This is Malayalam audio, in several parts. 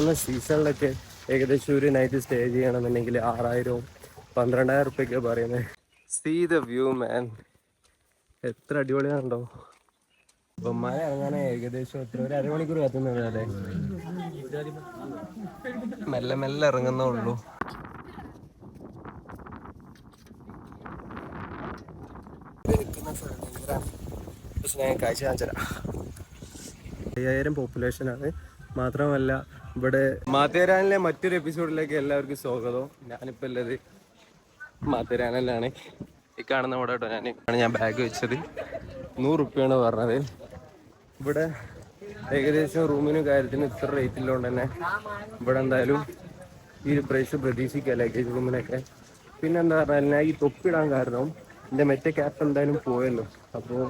കാണുന്ന സീസണിലൊക്കെ ഏകദേശം ഒരു നൈറ്റ് സ്റ്റേ ചെയ്യണമെന്നുണ്ടെങ്കിൽ 6000 12,000 റുപ്യൊക്കെ പറയുന്നത്. സീ ദ വ്യൂ മാൻ, എത്ര അടിപൊളിയാണല്ലോ. ഇപ്പം മഴ ഇറങ്ങാനേ ഏകദേശം എത്ര ഒരു അരമണിക്കൂർ കത്തുന്നത് അല്ലേ. മെല്ലെ മെല്ലെ ഇറങ്ങുന്നേ ഉള്ളൂ. പക്ഷെ ഞാൻ കാഴ്ച കാണിച്ചുതരാം. 5000 പോപ്പുലേഷനാണ്. മാത്രമല്ല ഇവിടെ മാത്തേരാനിലെ മറ്റൊരു എപ്പിസോഡിലേക്ക് എല്ലാവർക്കും സ്വാഗതം. ഞാനിപ്പോൾ ഉള്ളത് മാത്തേരാനിലാണ്. ഈ കാണുന്ന ഇവിടെ കേട്ടോ ഞാൻ ബാഗ് വെച്ചത് 100 റുപ്യാണ് പറഞ്ഞത്. ഇവിടെ ഏകദേശം റൂമിനും കാര്യത്തിനും ഇത്ര റേറ്റില്ലോണ്ട് തന്നെ ഇവിടെ എന്തായാലും ഈ ഒരു പ്രൈസ് പ്രതീക്ഷിക്കുക ലഗേജ് റൂമിനൊക്കെ. പിന്നെ എന്താ പറഞ്ഞാൽ ഞാൻ ഈ തൊപ്പിടാൻ കാരണം എൻ്റെ മറ്റേ ക്യാപ്പ് എന്തായാലും പോയല്ലോ. അപ്പോൾ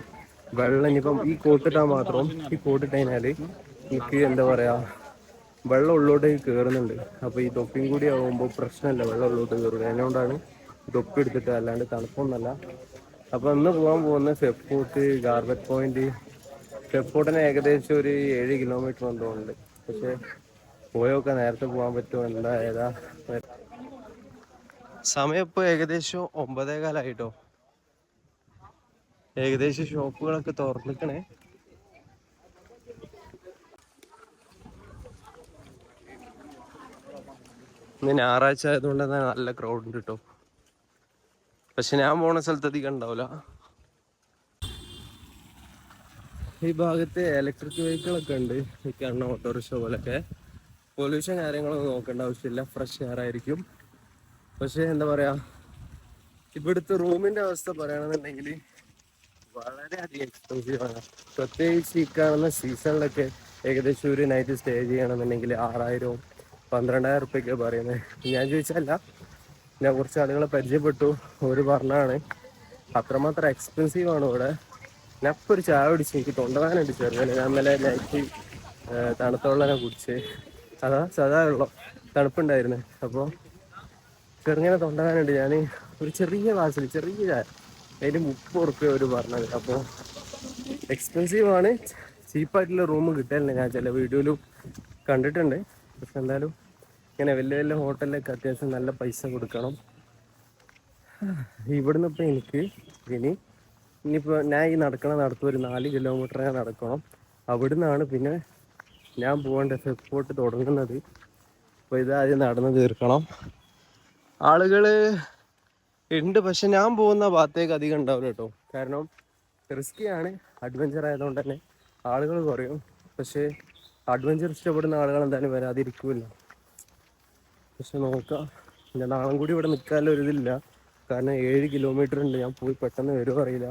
വെള്ളം ഇനിയിപ്പം ഈ കോട്ടിട്ടാൽ മാത്രം, ഈ കോട്ടിട്ട് കഴിഞ്ഞാൽ എനിക്ക് എന്താ പറയുക വെള്ളം ഉള്ളോട്ടേക്ക് കയറുന്നുണ്ട്. അപ്പോൾ ഈ തൊപ്പിയും കൂടി ആകുമ്പോൾ പ്രശ്നമല്ല, വെള്ളം ഉള്ളോട്ട് കയറുന്നത്. അതുകൊണ്ടാണ് തൊപ്പി എടുത്തിട്ട്, അല്ലാണ്ട് തണുപ്പൊന്നല്ല. അപ്പോൾ ഇന്ന് പോകാൻ പോകുന്ന ഫെഫോർട്ട്, ഗാർബറ്റ് പോയിന്റ്. ഫെഫോർട്ടിന് ഏകദേശം ഒരു 7 കിലോമീറ്റർ എന്തോ ഉണ്ട്. പക്ഷെ പോയൊക്കെ നേരത്തെ പോകാൻ പറ്റുമോ എന്താ ഏതാ. സമയം ഇപ്പോൾ ഏകദേശം 9:15 ഏകദേശം ഷോപ്പുകളൊക്കെ തുറന്നിക്കണേ. ഇന്ന് ഞായറാഴ്ച ആയതുകൊണ്ട് തന്നെ നല്ല ക്രൗഡ് ഉണ്ട് കേട്ടോ. പക്ഷെ ഞാൻ പോണ സ്ഥലത്ത് അധികം ഉണ്ടാവില്ല. ഈ ഭാഗത്ത് ഇലക്ട്രിക് വെഹിക്കിളൊക്കെ ഉണ്ട്. ഈ കാണുന്ന ഓട്ടോറിക്ഷ പോലൊക്കെ. പൊല്യൂഷൻ കാര്യങ്ങളൊന്നും നോക്കേണ്ട ആവശ്യമില്ല, ഫ്രഷ് എയർ ആയിരിക്കും. പക്ഷെ എന്താ പറയാ, ഇവിടുത്തെ റൂമിന്റെ അവസ്ഥ പറയുകയാണെന്നുണ്ടെങ്കിൽ വളരെയധികം എക്സ്പെൻസീവ് ആണ്. പ്രത്യേകിച്ച് ഈ കാണുന്ന സീസണിലൊക്കെ ഏകദേശം ഒരു നൈറ്റ് സ്റ്റേ ചെയ്യണമെന്നുണ്ടെങ്കിൽ 6000 12,000 റുപ്യൊക്കെ പറയുന്നത്. ഞാൻ ചോദിച്ചല്ല, ഞാൻ കുറച്ച് ആളുകളെ പരിചയപ്പെട്ടു. അവർ പറഞ്ഞാണ് അത്രമാത്രം എക്സ്പെൻസീവ് ആണ് ഇവിടെ. ഞാൻ ഇപ്പോൾ ഒരു ചായ കുടിച്ച് എനിക്ക് തൊണ്ടവേദന ചെറുങ്ങനെ. ഞാൻ ഇന്നലെ നൈറ്റ് തണുത്ത വെള്ളം ഞാൻ കുടിച്ച്, സാധാ വെള്ളം തണുപ്പുണ്ടായിരുന്നു. അപ്പോൾ ചെറുങ്ങനെ തൊണ്ടവേദന. ഞാൻ ഒരു ചെറിയ ക്ലാസ്സിൽ ചെറിയ ചായ അതിന് 30 റുപ്യ അവർ പറഞ്ഞത്. അപ്പോൾ എക്സ്പെൻസീവ് ആണ്. ചീപ്പായിട്ടുള്ള റൂം കിട്ടാനില്ല. ഞാൻ ചില വീഡിയോയിലും കണ്ടിട്ടുണ്ട്. പക്ഷെ എന്തായാലും ഇങ്ങനെ വലിയ വലിയ ഹോട്ടലിലൊക്കെ അത്യാവശ്യം നല്ല പൈസ കൊടുക്കണം. ഇവിടുന്ന് ഇപ്പോൾ എനിക്ക് ഇനിയിപ്പോൾ ഞാൻ ഈ നടത്തും ഒരു 4 കിലോമീറ്റർ ഞാൻ നടക്കണം. അവിടുന്നാണ് പിന്നെ ഞാൻ പോകേണ്ട ഫെഫോർട്ട് തുടങ്ങുന്നത്. അപ്പോൾ ഇതാദ്യം നടന്ന് തീർക്കണം. ആളുകൾ ഉണ്ട്, പക്ഷെ ഞാൻ പോകുന്ന ഭാഗത്തേക്ക് അധികം ഉണ്ടാവില്ല കേട്ടോ. കാരണം റിസ്ക്കിയാണ്, അഡ്വഞ്ചർ ആയതുകൊണ്ട് തന്നെ ആളുകൾ കുറയും. പക്ഷേ അഡ്വഞ്ചർ ഇഷ്ടപ്പെടുന്ന ആളുകൾ എന്തായാലും വരാതിരിക്കില്ല. പക്ഷെ നോക്കാം, ഞാൻ നാളെ കൂടി ഇവിടെ നിൽക്കാനുള്ള ഒരിതില്ല. കാരണം 7 കിലോമീറ്റർ ഉണ്ട്. ഞാൻ പോയി പെട്ടെന്ന് വരുമോ അറിയില്ല.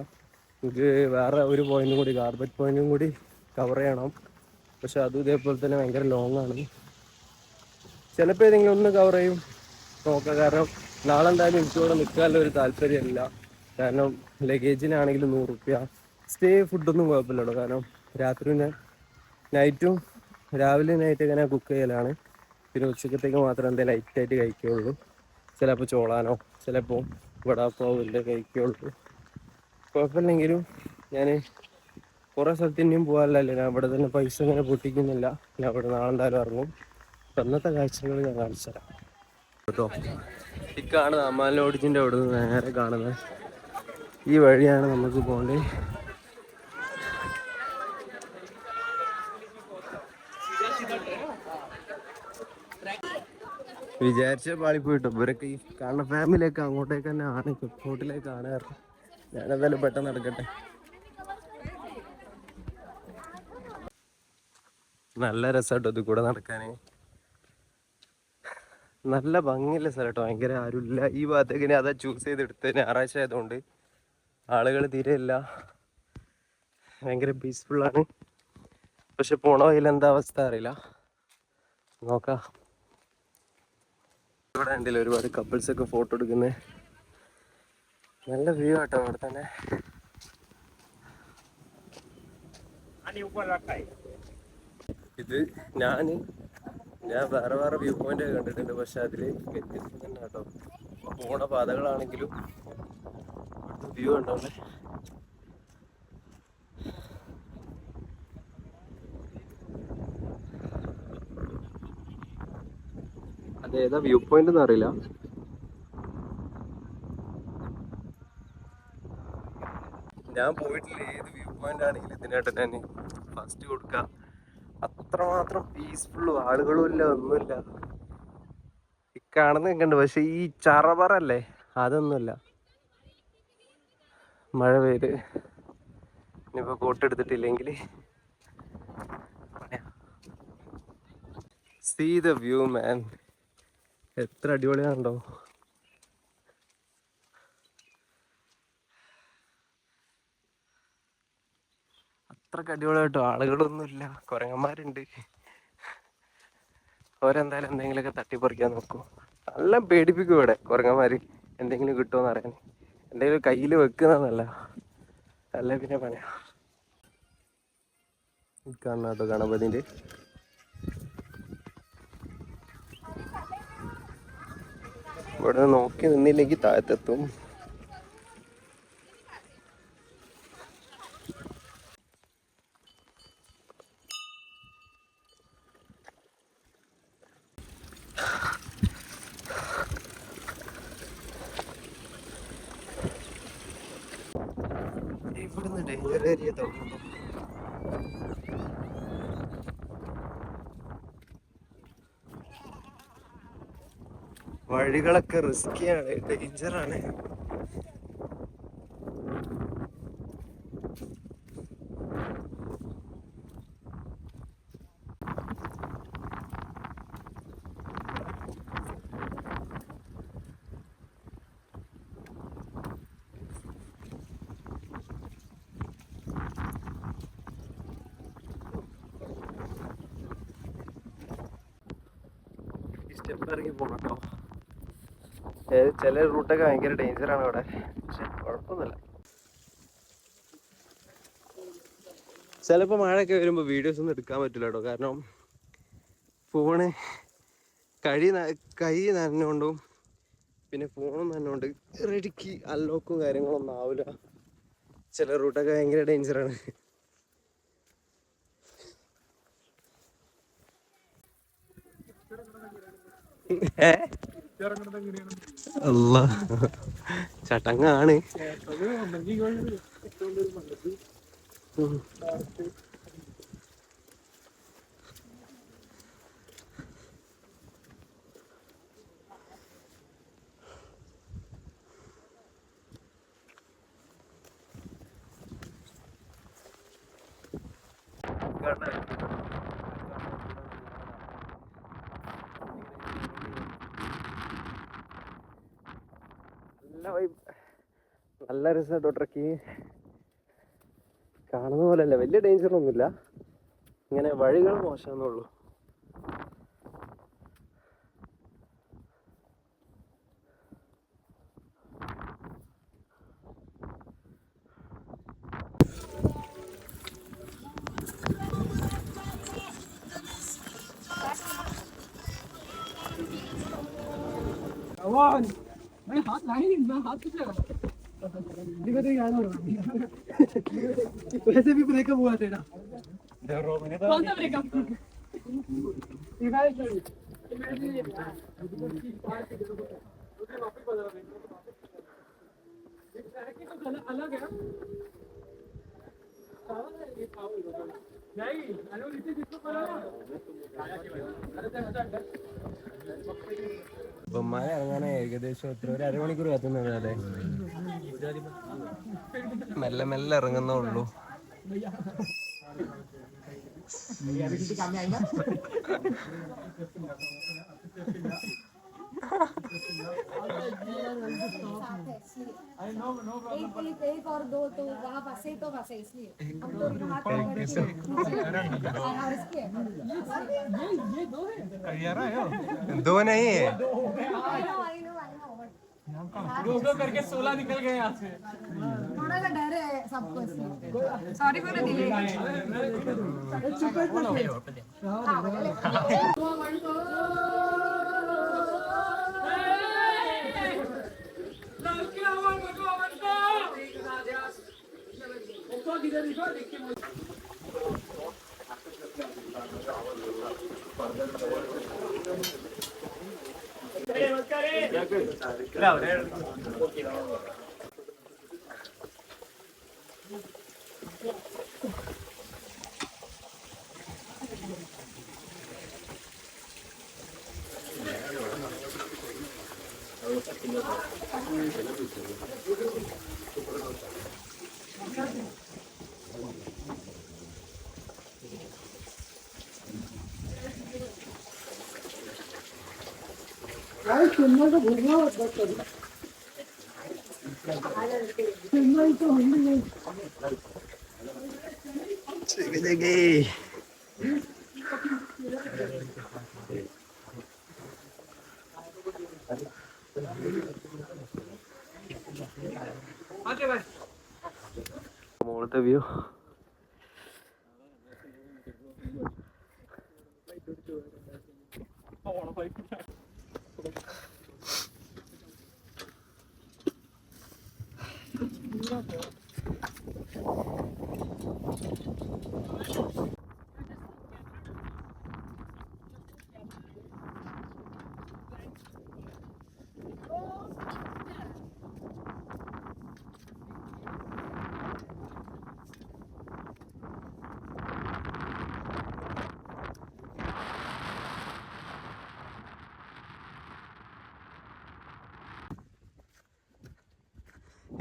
എനിക്ക് വേറെ ഒരു പോയിന്റും കൂടി, ഗാർബറ്റ് പോയിന്റും കൂടി കവർ ചെയ്യണം. പക്ഷെ അതും ഇതേപോലെ തന്നെ ഭയങ്കര ലോങ് ആണ്. ചിലപ്പോൾ ഏതെങ്കിലും ഒന്ന് കവർ ചെയ്യും, നോക്കാം. കാരണം നാളെ എന്തായാലും എനിക്കിവിടെ നിൽക്കാനുള്ള ഒരു താല്പര്യമില്ല. കാരണം ലഗേജിനാണെങ്കിലും 100 റുപ്യ. സ്റ്റേ ഫുഡൊന്നും കുഴപ്പമില്ലല്ലോ. കാരണം രാത്രി നൈറ്റും രാവിലെ നൈറ്റൊക്കെ ഞാൻ കുക്ക് ചെയ്യലാണ്. പിന്നെ ഉച്ചക്കത്തേക്ക് മാത്രം എന്തായാലും ലൈറ്റായിട്ട് കഴിക്കുകയുള്ളൂ. ചിലപ്പോൾ ചോളാനോ ചിലപ്പോൾ വടാപ്പാവോ ഇല്ല കഴിക്കുകയുള്ളൂ. കുഴപ്പമില്ലെങ്കിലും ഞാൻ കുറേ സ്ഥലത്ത് ഇനിയും പോകാനല്ലേ. ഞാൻ ഇവിടെ തന്നെ പൈസ ഇങ്ങനെ പൊട്ടിക്കുന്നില്ല. ഞാൻ ഇവിടെ നാളെ എന്തായാലും ഇറങ്ങും. അന്നത്തെ കാഴ്ചകൾ ഞാൻ കാണിച്ചു തരാം കേട്ടോ. ഈ കാണുന്ന അമ്മാൻ ലോഡ്ജിൻ്റെ അവിടെ നിന്ന് നേരെ കാണുന്നത് ഈ വഴിയാണ് നമുക്ക് പോകേണ്ടത്. വിചാരിച്ച പാളി പോയിട്ടോ. ഇവരൊക്കെ ഈ കാണുന്ന ഫാമിലിയൊക്കെ അങ്ങോട്ടേക്ക് തന്നെ ആണ്, ഫുട്ബോട്ടിലേക്കാണ്. ഞാനെന്തായാലും പെട്ടെന്ന് നടക്കട്ടെ. നല്ല രസമാട്ടോ ഇത് കൂടെ നടക്കാൻ. നല്ല ഭംഗിയുള്ള സ്ഥലം കേട്ടോ. ഭയങ്കര ആരുമില്ല ഈ ഭാഗത്തേക്ക്. ഇനി അതാ ചൂസ് ചെയ്തെടുത്ത്, ഞായറാഴ്ച ആയതുകൊണ്ട് ആളുകൾ തീരെ ഇല്ല. ഭയങ്കര പീസ്ഫുള്ളാണ്. പക്ഷെ പോണ വഴിയിൽ എന്താ അവസ്ഥ അറിയില്ല, നോക്കാം. ഇവിടെ ഉണ്ടല്ലോ ഒരുപാട് കപ്പിൾസൊക്കെ ഫോട്ടോ എടുക്കുന്നത്. നല്ല വ്യൂ ആട്ടോ ഇവിടെ തന്നെ. ഇത് ഞാൻ വേറെ വേറെ വ്യൂ പോയിന്റ് കണ്ടിട്ടുണ്ട്. പക്ഷെ അതിൽ വ്യത്യസ്തം തന്നെ കേട്ടോ. പോണ പാതകളാണെങ്കിലും ഇവിടുത്തെ വ്യൂ ഉണ്ടോന്നെ. അതേതാ വ്യൂ പോയിന്റ് ഒന്നും അറിയില്ല. ഞാൻ പോയിട്ടില്ല. ഏത് വ്യൂ പോയിന്റ് ആണെങ്കിലും ഇതിനായിട്ട് ഞാൻ ഫസ്റ്റ് കൊടുക്കാം. അത്രമാത്രം പീസ്ഫുള്ളും ആളുകളും ഇല്ല, ഒന്നുമില്ല. ഈ കാണുന്നതൊക്കെ ഉണ്ട്, പക്ഷെ ഈ ചറപറല്ലേ അതൊന്നുമില്ല. മഴ പെയ്ത് ഇനിയിപ്പോൾ കോട്ട് എടുത്തിട്ടില്ലെങ്കിൽ സീ ദ വ്യൂ മാൻ. എത്ര അടിപൊളിയാണല്ലോ. അത്രക്ക് അടിപൊളിയായിട്ടോ. ആളുകളൊന്നുമില്ല, കുരങ്ങന്മാരുണ്ട്. ഓരെന്തായാലും എന്തെങ്കിലുമൊക്കെ തട്ടിപ്പറിക്കാൻ നോക്കും. നല്ല പേടിപ്പിക്കും ഇവിടെ കുരങ്ങന്മാര്. എന്തെങ്കിലും കിട്ടുമോന്ന് അറിയാൻ എന്തെങ്കിലും കയ്യിൽ വെക്കുന്നതല്ല, അല്ല പിന്നെ പണിയാ. കാണാം കേട്ടോ ഗണപതിൻ്റെ. ഇവിടെ നോക്കി നിന്നില്ലെങ്കിൽ താഴത്തെത്തും. ഇവിടുന്ന് ഡേഞ്ചർ ഏരിയ തുടങ്ങുന്നു. വഴികളൊക്കെ റിസ്കിയാണ്, ഡേഞ്ചറാണ്. സ്റ്റെപ്പ് ഇറങ്ങി പോകണം കേട്ടോ. ചില റൂട്ടൊക്കെ ഭയങ്കര ഡേഞ്ചറാണ് ഇവിടെ, പക്ഷെ കുഴപ്പമൊന്നുമില്ല. ചിലപ്പോൾ മഴയൊക്കെ വരുമ്പോൾ വീഡിയോസ് ഒന്നും എടുക്കാൻ പറ്റില്ല കേട്ടോ. കാരണം ഫോണ് കൈ നനഞ്ഞുകൊണ്ടും പിന്നെ ഫോണും നനഞ്ഞുകൊണ്ട് റെഡിക്ക് അൺലോക്കും കാര്യങ്ങളൊന്നും ആവില്ല. ചില റൂട്ടൊക്കെ ഭയങ്കര ഡേഞ്ചറാണ്. അല്ല ചട്ടങ്ങാണ്. നല്ല രസമായിട്ടോ ട്രക്കിങ്. കാണുന്ന പോലെയല്ല, വലിയ ഡേഞ്ചറൊന്നുമില്ല. ഇങ്ങനെ വഴികൾ മോശമെന്നുള്ളൂ. मैं हाथ लाए नहीं, मैं हाथ किस लगा वैसे भी ब्रेकअप हुआ तेरा। कौन सा ब्रेकअप? अलग है ഇപ്പം മഴ ഇറങ്ങാനായി. ഏകദേശം എത്ര ഒരു അരമണിക്കൂർ കത്തുന്നത്. അതെ, മെല്ലെ മെല്ലെ ഇറങ്ങുന്നേ ഉള്ളൂ. एक और दो तो वहाँ फंसे तो फंसे इसलिए हम तो हाथ दो नहीं है करके 16 निकल गए यहाँ से। थोड़ा सा डर है सबको इसलिए सॉरी फॉर द डिले। മോളത്തെ വ്യൂ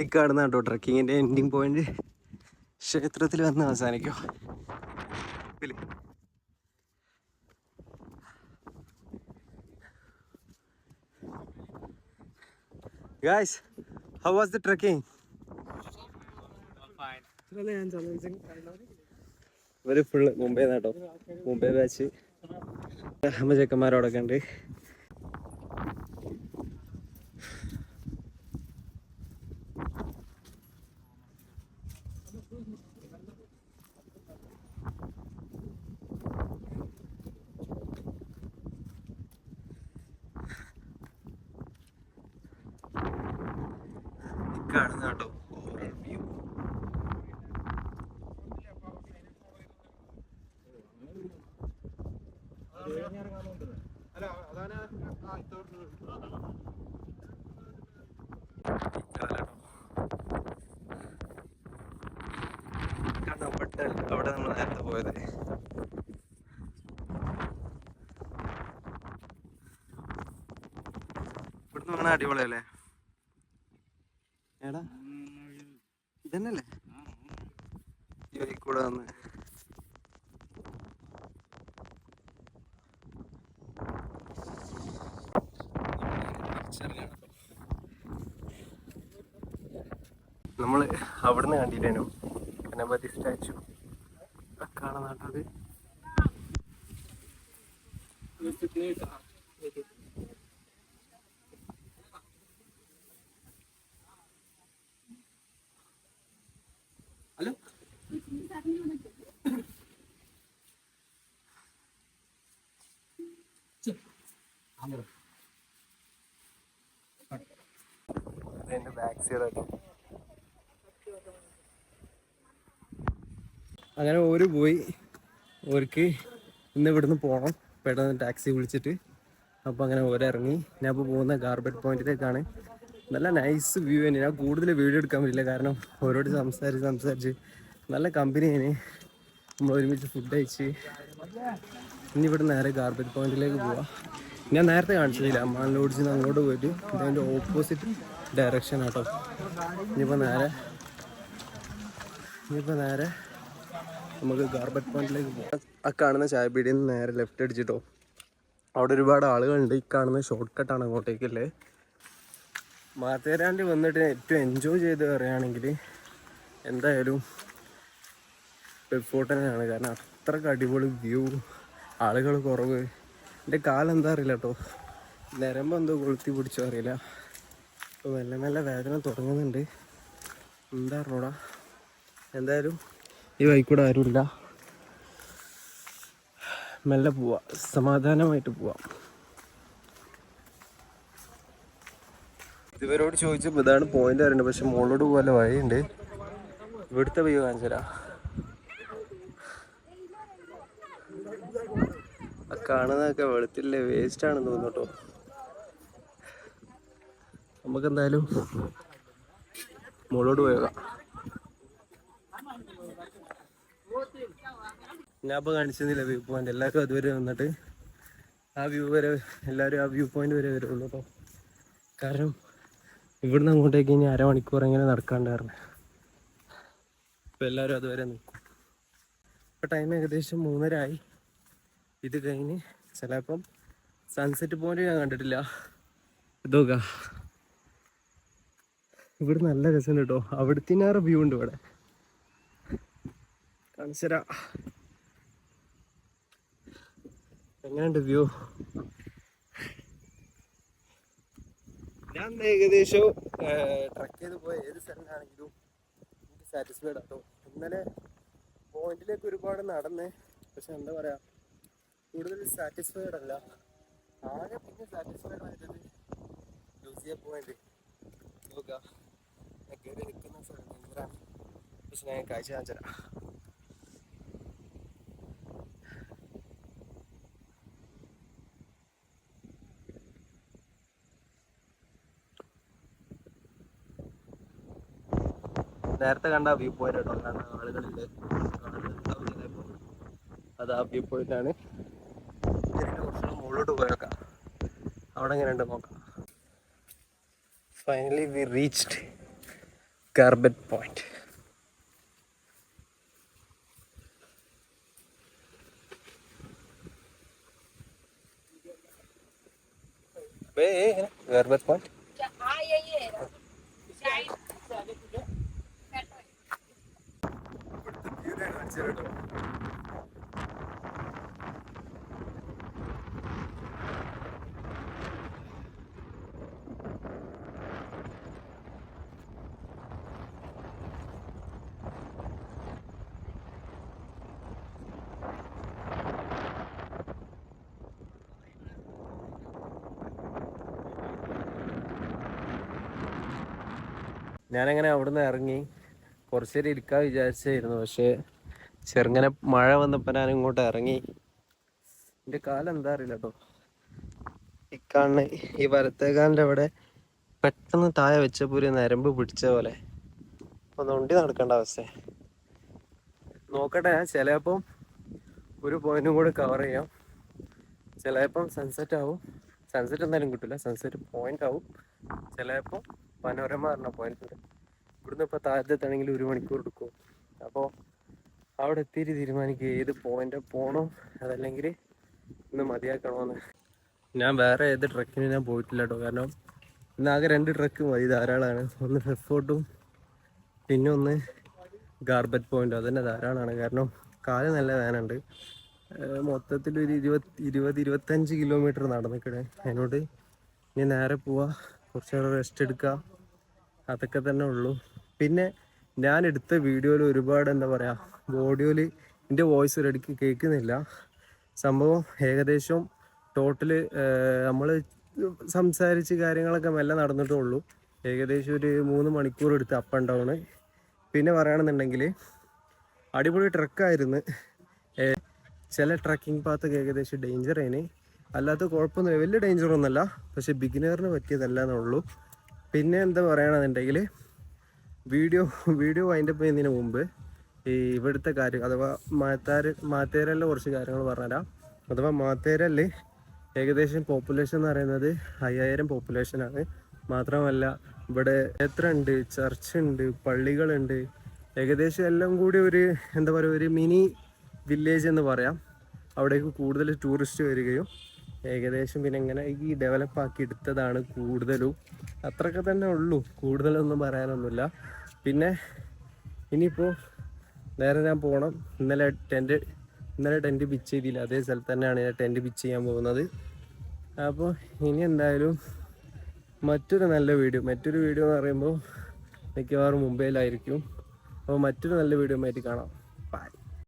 ഈ കാണുന്ന കേട്ടോ ട്രക്കിങ്ങിൻ്റെ എൻഡിങ് പോയിന്റ്. ക്ഷേത്രത്തിൽ വന്ന് അവസാനിക്കും. Guys, how was the trekking? ഇവര് ഫുള്ള് മുംബൈ നാട്ടോ, മുംബൈ ബാച്ച് അഹമ്മദ് ചെക്കന്മാരോടൊക്കെ ഉണ്ട്. കാണുന്ന കേട്ടോ വ്യൂ. അവിടെ നമ്മൾ നേരത്തെ പോയത്. ഇവിടുന്ന് പറഞ്ഞാൽ അടിപൊളിയല്ലേ? എടാ ഇതന്നല്ലേ കൂടെ വന്ന് നമ്മള് അവിടുന്ന് കണ്ടില്ലേനോ ഗണപതി സ്റ്റാച്ചു കാണാനാട്ടത്. ഹലോ എന്റെ ബാക്ക് സൈഡ് ആട്ടോ. അങ്ങനെ ഓര് പോയി. ഓർക്ക് ഇന്ന് ഇവിടുന്ന് പോകണം പെട്ടെന്ന് ടാക്സി വിളിച്ചിട്ട്. അപ്പോൾ അങ്ങനെ ഓരോ ഇറങ്ങി. ഞാൻ ഇപ്പോൾ പോകുന്ന ഗാർബറ്റ് പോയിന്റിലേക്കാണ്. നല്ല നൈസ് വ്യൂ തന്നെ. ഞാൻ കൂടുതൽ വീഡിയോ എടുക്കാൻ പറ്റില്ല, കാരണം ഓരോട് സംസാരിച്ച് നല്ല കമ്പനിയാണ്. നമ്മൾ ഒരുമിച്ച് ഫുഡ് കഴിച്ച് ഇനി ഇവിടെ നേരെ ഗാർബറ്റ് പോയിന്റിലേക്ക് പോവാം. ഞാൻ നേരത്തെ കാണിച്ചില്ല, അമ്മാൻ ലോഡ്ജിൽ നിന്ന് അങ്ങോട്ട് പോയിട്ട് ഇതിൻ്റെ ഓപ്പോസിറ്റ് ഡയറക്ഷൻ ആട്ടോ. ഇനിയിപ്പോൾ നേരെ നമുക്ക് ഗാർബറ്റ് പോയിന്റിലേക്ക് പോകാം. ആ കാണുന്ന ചായപ്പീടിയിൽ നിന്ന് നേരെ ലെഫ്റ്റ് അടിച്ചിട്ടോ. അവിടെ ഒരുപാട് ആളുകളുണ്ട്. ഈ കാണുന്ന ഷോർട്ട് കട്ടാണ് അങ്ങോട്ടേക്കല്ലേ. മാത്തേരാൻഡ് വന്നിട്ട് ഏറ്റവും എൻജോയ് ചെയ്ത് പറയുകയാണെങ്കിൽ എന്തായാലും വെബ് ഫോർട്ട് തന്നെയാണ്. കാരണം അത്രയ്ക്ക് അടിപൊളി വ്യൂ, ആളുകൾ കുറവ്. എൻ്റെ കാലം എന്താ അറിയില്ല കേട്ടോ, നരമ്പ് എന്തോ കൊളുത്തി പിടിച്ചോ അറിയില്ല. അപ്പോൾ മെല്ലെ മെല്ലെ വേദന തുടങ്ങുന്നുണ്ട്. എന്താ അറിഞ്ഞൂടാ. എന്തായാലും ഈ വഴിക്കൂടെ ആരുമില്ല, മെല്ലെ പോവാം, സമാധാനമായിട്ട് പോവാം. ഇവരോട് ചോദിച്ചപ്പോൾ ഇതാണ് പോയിന്റ് അറിയണ്ടത്, പക്ഷെ മുകളിലോട്ട് പോലെ വഴിയുണ്ട്. ഇവിടുത്തെ വ്യൂ കാണിച്ചരാ. ആ കാണുന്നതൊക്കെ വെളുത്തില്ലേ, വേസ്റ്റ് ആണെന്ന് തോന്നുന്നു കേട്ടോ. നമുക്ക് എന്തായാലും മുകളോട്ട് പോയേക്കാം. ഞാൻ ഇപ്പോൾ കാണിച്ചതില്ല വ്യൂ പോയിന്റ്. എല്ലാവരും അതുവരെ വന്നിട്ട് ആ വ്യൂ വരെ, എല്ലാവരും ആ വ്യൂ പോയിന്റ് വരെ വരുള്ളൂ കേട്ടോ. കാരണം ഇവിടുന്ന് അങ്ങോട്ടേക്ക് ഇനി അരമണിക്കൂർ എങ്ങനെ നടക്കാണ്ടായിരുന്നു. ഇപ്പം എല്ലാവരും അതുവരെ നിൽക്കും. ഇപ്പം ടൈം ഏകദേശം 3:30 ആയി. ഇത് കഴിഞ്ഞ് ചിലപ്പം സൺസെറ്റ് പോയിന്റ് ഞാൻ കണ്ടിട്ടില്ല. ഇതൊക്കെ ഇവിടെ നല്ല രസമുണ്ട് കേട്ടോ. അവിടുത്തിനാറ് വ്യൂ ഉണ്ട് ഇവിടെ. കാണിച്ചരാ എങ്ങനെയുണ്ട് വ്യൂ. ഞാൻ ഏകദേശം ട്രക്ക് ചെയ്ത് പോയ ഏത് സ്ഥലത്താണെങ്കിലും എനിക്ക് സാറ്റിസ്ഫൈഡ് ആട്ടോ. ഇന്നലെ പോയിന്റിലേക്ക് ഒരുപാട് നടന്ന്, പക്ഷെ എന്താ പറയാ, കൂടുതൽ സാറ്റിസ്ഫൈഡ് അല്ല. ആകെ പിന്നെ സാറ്റിസ്ഫൈഡ് ആയത് ലൂസിയ പോയിന്റ്. നോക്കുക, ഞാൻ കയറി നിൽക്കുന്ന സ്ഥലം ഭയങ്കരമാണ്. പക്ഷെ ഞാൻ കാഴ്ച കാണിച്ചുതരാം. നേരത്തെ കണ്ട വ്യൂ പോയിന്റ് കേട്ടോ. കാരണം ആളുകളില്ല, അത് ആ വ്യൂ പോയിന്റ് ആണ്. കുറച്ചുകൂടെ മുകളിലോട്ട് പോയേക്കാം, അവിടെ എങ്ങനെയുണ്ട് നോക്കാം. Finally we reached Garbett point. Garbett point ഞാനങ്ങനെ അവിടുന്ന് ഇറങ്ങി കുറച്ച് നേരം ഇരിക്കാൻ വിചാരിച്ചായിരുന്നു. പക്ഷേ ചെറുങ്ങനെ മഴ വന്നപ്പോൾ ഞാൻ ഇങ്ങോട്ട് ഇറങ്ങി. എൻ്റെ കാലം എന്താ അറിയില്ല കേട്ടോ. ഇക്കാണ് ഈ വലത്തേക്കാലിൻ്റെ അവിടെ പെട്ടെന്ന് താഴെ വെച്ചപ്പോൾ ഒരു നരമ്പ് പിടിച്ച പോലെ ഒന്ന് ഉണ്ടി നടക്കേണ്ട അവസ്ഥ. നോക്കട്ടെ, ഞാൻ ചിലപ്പം ഒരു പോയിന്റും കൂടെ കവർ ചെയ്യാം. ചിലപ്പം സൺസെറ്റ് ആവും. സൺസെറ്റ് എന്തായാലും കിട്ടില്ല, സൺസെറ്റ് പോയിന്റ് ആവും. ചിലപ്പോൾ പനോരമ പറഞ്ഞ പോയിന്റ് ഉണ്ട്. ഇവിടുന്ന് ഇപ്പോൾ താഴത്തെത്താണെങ്കിൽ 1 മണിക്കൂർ എടുക്കും. അപ്പോൾ അവിടെ എത്തിയിട്ട് തീരുമാനിക്കുക ഏത് പോയിന്റ് പോകണോ അതല്ലെങ്കിൽ ഇന്ന് മതിയാക്കണമെന്ന്. ഞാൻ വേറെ ഏത് ട്രക്കിന് ഞാൻ പോയിട്ടില്ല കേട്ടോ. കാരണം ഇന്ന് ആകെ 2 ട്രക്ക് മതി, ധാരാളമാണ്. ഒന്ന് ഫെഫോർട്ടും പിന്നെ ഒന്ന് ഗാർബറ്റ് പോയിന്റും. അതുതന്നെ ധാരാളമാണ്. കാരണം കാല് നല്ല വേനുണ്ട്. മൊത്തത്തിൽ ഒരു 20-25 കിലോമീറ്റർ നടന്നിക്കണേ. അതിനോട് ഇനി നേരെ പോവുക, കുറച്ച് നേരം റെസ്റ്റ് എടുക്കുക, അതൊക്കെ തന്നെ ഉള്ളൂ. പിന്നെ ഞാൻ എടുത്ത വീഡിയോയിൽ ഒരുപാട് എന്താ പറയുക, ഓഡിയോയിൽ എൻ്റെ വോയിസ് റെഡിക്ക് കേൾക്കുന്നില്ല. സംഭവം ഏകദേശം ടോട്ടല് നമ്മൾ സംസാരിച്ച് കാര്യങ്ങളൊക്കെ മെല്ലെ നടന്നിട്ടേ ഉള്ളൂ. ഏകദേശം ഒരു 3 മണിക്കൂർ എടുത്ത് അപ്പ് ആൻഡ് ഡൗണ്. പിന്നെ പറയുകയാണെന്നുണ്ടെങ്കിൽ അടിപൊളി ട്രക്കായിരുന്നു. ചില ട്രക്കിംഗ് പാത്തൊക്കെ ഏകദേശം ഡേഞ്ചർ ആയിന്, അല്ലാത്ത കുഴപ്പമൊന്നുമില്ല, വലിയ ഡേഞ്ചറൊന്നുമല്ല. പക്ഷെ ബിഗിനറിന് പറ്റിയതല്ല എന്നുള്ളൂ. പിന്നെ എന്താ പറയുകയാണെന്നുണ്ടെങ്കിൽ വീഡിയോ വൈൻഡപ്പ് ചെയ്യുന്നതിന് മുമ്പ് ഈ ഇവിടുത്തെ കാര്യം അഥവാ മാത്തേരലിലെ കുറച്ച് കാര്യങ്ങൾ പറഞ്ഞുതരാം. അഥവാ മാത്തേരലിൽ ഏകദേശം പോപ്പുലേഷൻ എന്ന് പറയുന്നത് 5000 പോപ്പുലേഷനാണ്. മാത്രമല്ല ഇവിടെ എത്ര ഉണ്ട്, ചർച്ച് ഉണ്ട്, പള്ളികളുണ്ട്, ഏകദേശം എല്ലാം കൂടി ഒരു എന്താ പറയുക, ഒരു മിനി വില്ലേജ് എന്ന് പറയാം. അവിടേക്ക് കൂടുതൽ ടൂറിസ്റ്റ് വരികയും ഏകദേശം പിന്നെ ഇങ്ങനെ ഈ ഡെവലപ്പാക്കി എടുത്തതാണ് കൂടുതലും. അത്രയൊക്കെ തന്നെ ഉള്ളൂ, കൂടുതലൊന്നും പറയാനൊന്നുമില്ല. പിന്നെ ഇനിയിപ്പോൾ നേരെ ഞാൻ പോകണം. ഇന്നലെ ടെൻറ്റ് പിച്ച് ചെയ്തില്ല, അതേ സ്ഥലത്ത് തന്നെയാണ് ഞാൻ ടെൻറ്റ് പിച്ച് ചെയ്യാൻ പോകുന്നത്. അപ്പോൾ ഇനി എന്തായാലും മറ്റൊരു വീഡിയോ എന്ന് പറയുമ്പോൾ മിക്കവാറും മുംബൈയിലായിരിക്കും. അപ്പോൾ മറ്റൊരു നല്ല വീഡിയോ ആയിട്ട് കാണാം.